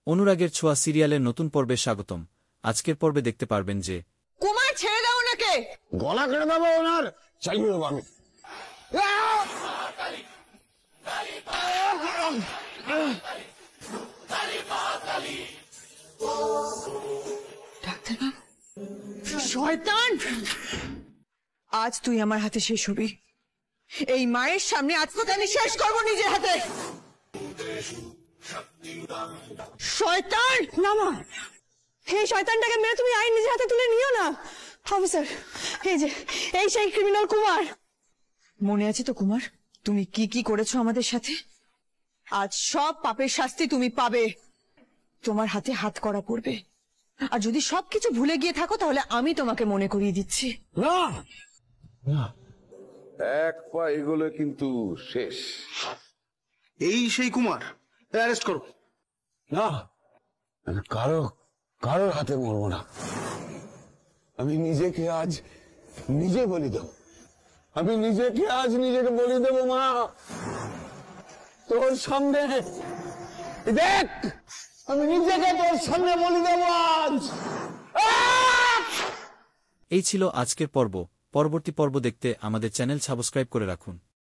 অনুরাগের ছোঁয়া সিরিয়ালের নতুন পর্বে স্বাগতম। আজকের পর্বে দেখতে পারবেন যে কুমার ছেড়ে দাও ওনাকে, গলা কেটে দেবো ওনার, চালিয়ে দেবো আমি। শয়তান, আজ তুই আমার হাতে শেষ হবি। এই মায়ের সামনে আজ তোকে আমি শেষ করবো নিজের হাতে। শয়তান, না মা, এই শয়তানটাকে মেরে তুমি আইন নিজের হাতে তুলে নিও না। অফিসার, এই যে এই সেই ক্রিমিনাল কুমার। মনে আছে তো কুমার, তুমি কি কি করেছো আমাদের সাথে? আজ সব পাপের শাস্তি তুমি পাবে। তোমার হাতে হাত করা পড়বে। আর যদি সবকিছু ভুলে গিয়ে থাকো তাহলে আমি তোমাকে মনে করিয়ে দিচ্ছি। না, এক পা এগুলো কিন্তু শেষ। এই সেই কুমার, অ্যারেস্ট করো। না, আমি কারোর হাতে মরবো না। আমি নিজেকে আজ নিজে বলি দেব। আমি নিজেকে আজ নিজেকে বলি দেব। মা, তোর সামনে দেখ, আমি নিজেকে তোর সামনে বলি দেব আজ। এই ছিল আজকের পর্ব। পরবর্তী পর্ব দেখতে আমাদের চ্যানেল সাবস্ক্রাইব করে রাখুন।